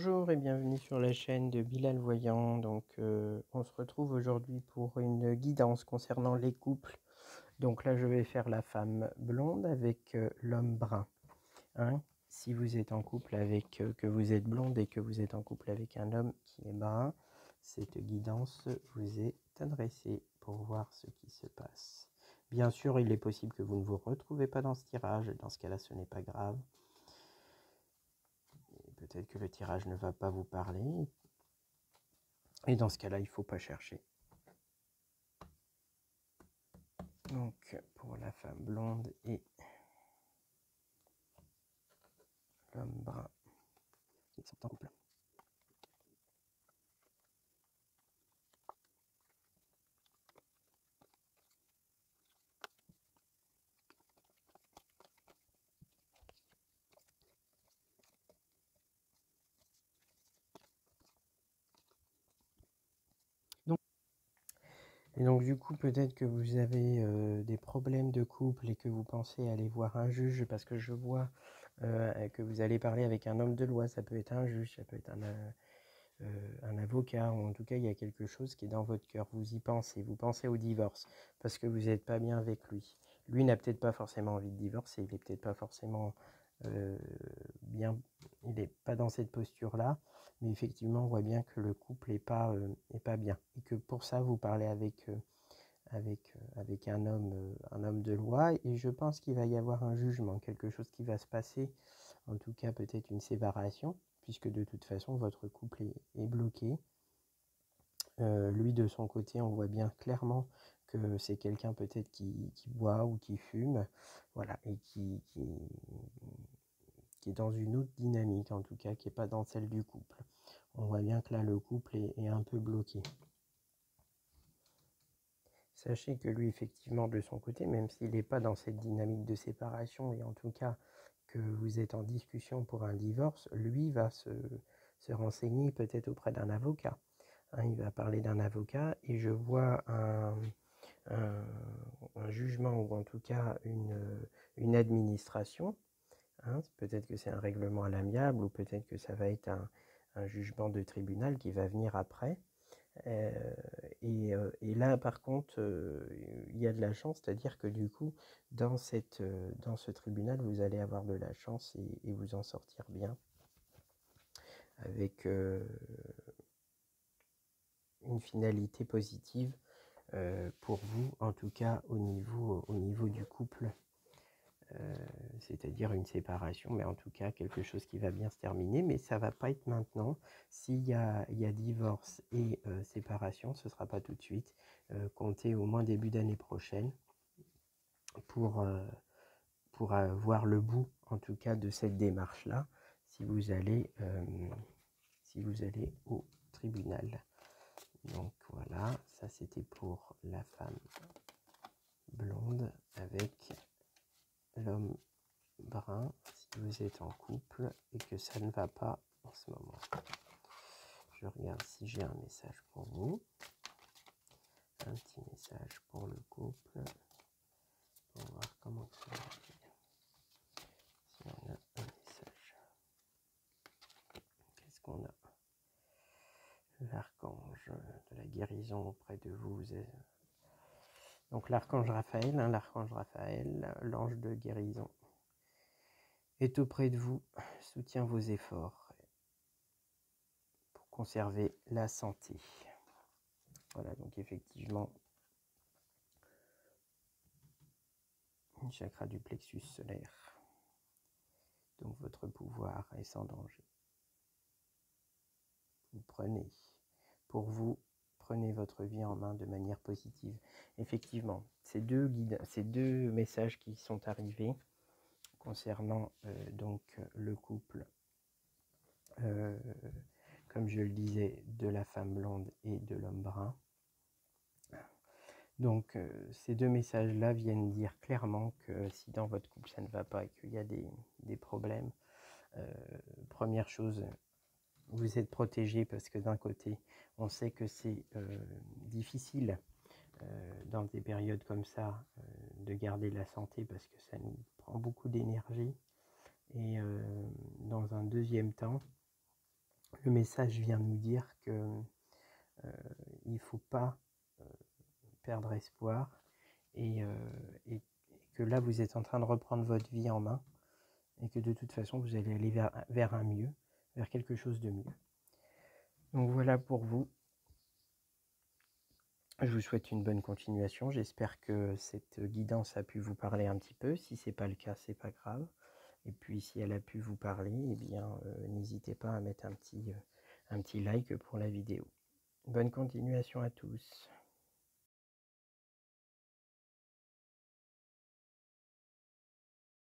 Bonjour et bienvenue sur la chaîne de Bilal Voyant. On se retrouve aujourd'hui pour une guidance concernant les couples. Donc là, je vais faire la femme blonde avec l'homme brun. Hein. Si vous êtes en couple avec, que vous êtes blonde et que vous êtes en couple avec un homme qui est brun, cette guidance vous est adressée pour voir ce qui se passe. Bien sûr, il est possible que vous ne vous retrouvez pas dans ce tirage. Dans ce cas-là, ce n'est pas grave. Peut-être que le tirage ne va pas vous parler. Et dans ce cas-là, il ne faut pas chercher. Donc, pour la femme blonde et l'homme brun, ils sont en couple. Donc du coup, peut-être que vous avez des problèmes de couple et que vous pensez aller voir un juge parce que je vois que vous allez parler avec un homme de loi. Ça peut être un juge, ça peut être un avocat, ou en tout cas, il y a quelque chose qui est dans votre cœur. Vous y pensez, vous pensez au divorce parce que vous n'êtes pas bien avec lui. Lui n'a peut-être pas forcément envie de divorcer, il n'est peut-être pas forcément bien, il n'est pas dans cette posture-là, mais effectivement, on voit bien que le couple n'est pas bien et que pour ça, vous parlez avec un homme de loi, et je pense qu'il va y avoir un jugement, quelque chose qui va se passer, en tout cas peut-être une séparation, puisque de toute façon votre couple est bloqué. Lui de son côté, on voit bien clairement que c'est quelqu'un peut-être qui boit ou qui fume, voilà, et qui est dans une autre dynamique, en tout cas qui n'est pas dans celle du couple. On voit bien que là le couple est un peu bloqué. Sachez que lui, effectivement, de son côté, même s'il n'est pas dans cette dynamique de séparation, et en tout cas que vous êtes en discussion pour un divorce, lui va se renseigner peut-être auprès d'un avocat. Hein, il va parler d'un avocat, et je vois un jugement, ou en tout cas une administration. Hein, peut-être que c'est un règlement à l'amiable, ou peut-être que ça va être un jugement de tribunal qui va venir après. Et là, par contre, il y a de la chance, c'est-à-dire que du coup, dans ce tribunal, vous allez avoir de la chance et vous en sortir bien avec une finalité positive pour vous, en tout cas au niveau du couple. C'est-à-dire une séparation, mais en tout cas quelque chose qui va bien se terminer, mais ça va pas être maintenant. S'il y a divorce et séparation, ce sera pas tout de suite. Comptez au moins début d'année prochaine pour voir le bout, en tout cas, de cette démarche-là, si vous allez au tribunal. Donc voilà, ça c'était pour la femme blonde avec l'homme brun, si vous êtes en couple et que ça ne va pas en ce moment. Je regarde si j'ai un message pour vous. Un petit message pour le couple. Pour voir comment ça va. Si on a un message. Qu'est-ce qu'on a? L'archange de la guérison auprès de vous. Donc l'archange Raphaël, l'ange de guérison, est auprès de vous, soutient vos efforts pour conserver la santé. Voilà, donc effectivement, le chakra du plexus solaire. Donc votre pouvoir est sans danger. Vous prenez, pour vous, prenez votre vie en main de manière positive. Effectivement, ces deux messages qui sont arrivés concernant donc le couple, comme je le disais, de la femme blonde et de l'homme brun. Donc ces deux messages-là viennent dire clairement que si dans votre couple ça ne va pas et qu'il y a des problèmes, première chose, vous êtes protégé parce que d'un côté, on sait que c'est difficile dans des périodes comme ça de garder la santé parce que ça nous prend beaucoup d'énergie. Et dans un deuxième temps, Le message vient nous dire que il ne faut pas perdre espoir et, et que là vous êtes en train de reprendre votre vie en main et que de toute façon vous allez aller vers un mieux, vers quelque chose de mieux. Donc voilà pour vous. Je vous souhaite une bonne continuation. J'espère que cette guidance a pu vous parler un petit peu. Si ce n'est pas le cas, c'est pas grave. Et puis si elle a pu vous parler, eh bien n'hésitez pas à mettre un petit like pour la vidéo. Bonne continuation à tous.